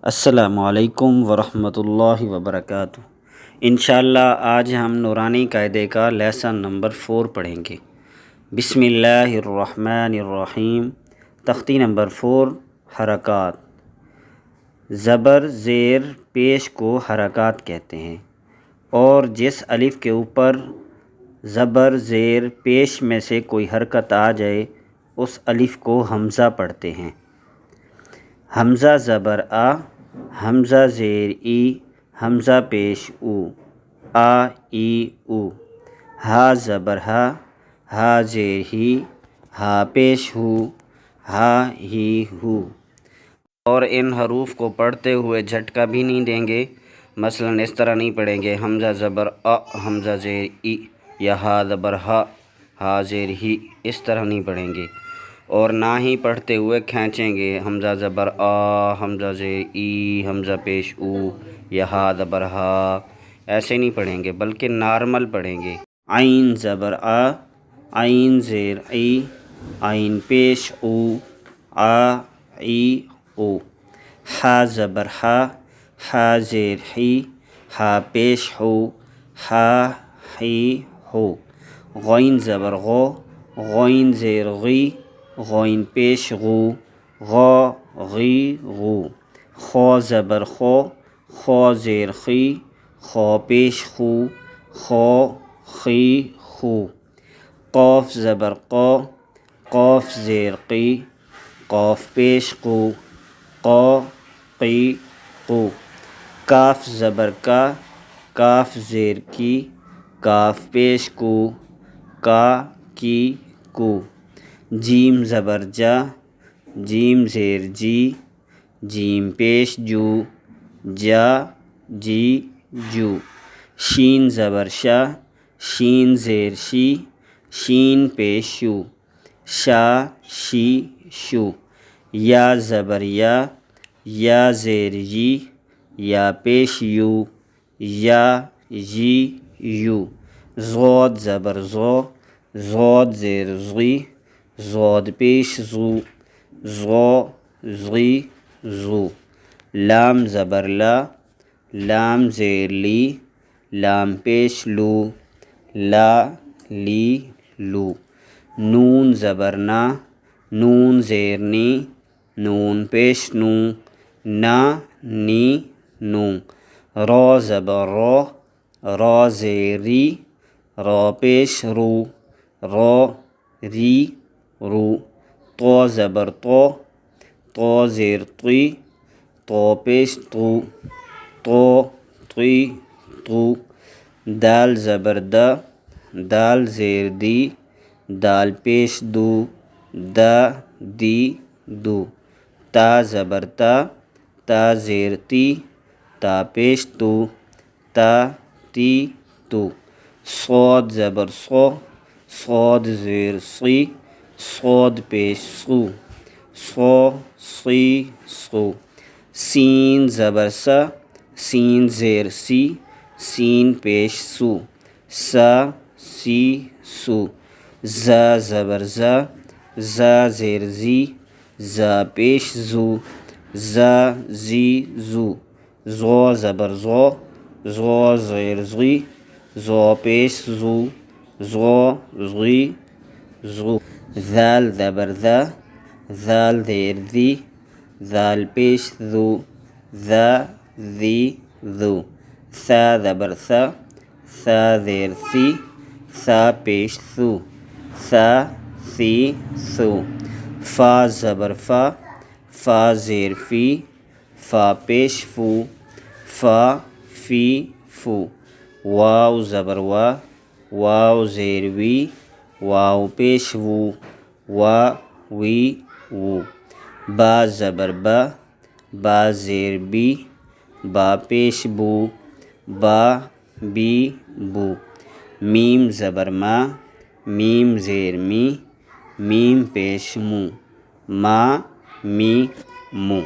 السلام علیکم ورحمۃ اللہ وبرکاتہ۔ انشاءاللہ آج ہم نورانی قاعدے کا لیسن نمبر 4 پڑھیں گے۔ بسم اللہ الرحمن الرحیم۔ تختی نمبر 4، حرکات۔ زبر زیر پیش کو حرکات کہتے ہیں، اور جس الف کے اوپر زبر زیر پیش میں سے کوئی حرکت آ جائے اس الف کو حمزہ پڑھتے ہیں۔ حمزہ زبر آ، حمزہ زیر ای، حمزہ پیش او، آ ای او۔ ہا زبر ہا، ہا زیر ہی، ہا پیش ہو، ہا ہی ہو۔ اور ان حروف کو پڑھتے ہوئے جھٹکا بھی نہیں دیں گے، مثلاً اس طرح نہیں پڑھیں گے حمزہ زبر آ، حمزہ زیر ای، یا ہا زبر ہا، ہا زیر ہی، اس طرح نہیں پڑھیں گے۔ اور نہ ہی پڑھتے ہوئے کھینچیں گے حمزہ زبر آ، حمزہ زیر ای، حمزہ پیش او، یا ہا زبر ہا، ایسے نہیں پڑھیں گے بلکہ نارمل پڑھیں گے۔ عین زبر آ، عین زیر ای، عین پیش او، آ ای او۔ ہا زبر ہا، ہا زیر ہی، ہا پیش ہو، ہا ہی ہو۔ غین زبر غو، غین زیر غی، غین پیش غو، غو غی غو۔ خو زبر خو، خو زیر خی، خو پیش خو، خو خی خو۔ قوف زبر قو، قوف زیر قی، قوف پیش قو، قو قی قو۔ کاف زبر کا، کاف زیر کی، کاف پیش کو، کا کی کو۔ جیم زبر جا، جیم زیر جی، جیم پیش جو، جا جی جو۔ شین زبر شا، شین زیر شی، شین پیش شو، شا شی شو۔ یا زبر یا، یا زیر یی، یا پیش یو، یا یی یو۔ ضاد زبر زو، ضاد زیر زی، ضاد پیش زو، زو زی زو۔ لام زبر لا، لام زیر لی، لام پیش لو، لا لی لو۔ نون زبر نا، نون زیر نی، نون پیش نو، نا نی نو۔ رو زبر رو، رو زیر ری، رو پیش رو، رو ری رو۔ تو زبر تو، تو زیر تی، تو پیش تو، تو تی تو۔ دال زبر دا، دال زیر دی، دال پیش دو، دا دی دو۔ تا زبر تا، تا زیر تی، تا پیش تو، تا تی تو۔ صاد زبر صو، صاد زیر سی، صاد پیش سو، صو سی سو۔ سین زبر سا، سین زیر سی، سین پیش سو، سا سی سو۔ زا زبر زا، زا زیر زی، زا پیش زو، زا زی زو۔ زو زبر زو، زو زیر زی، زو پیش زو، زو زی زو۔ ذال زبر ذا، ذال زیر ذی، ذال پیش ذو، ذا ذی ذو۔ ثا زبر ثا، ثا زیر ثی، ثا پیش ثو، ثا ثی ثو۔ فا زبر فا، فا زیر فی، فا پیش فو، فا فی فو۔ واو زبر وا، واو زیر وی، واو پیش وو، وا وی وو۔ با زبر با، با زیر بی، با پیش بو، با بی بو۔ میم زبر ما، میم زیر می، میم پیش مو، ما می مو۔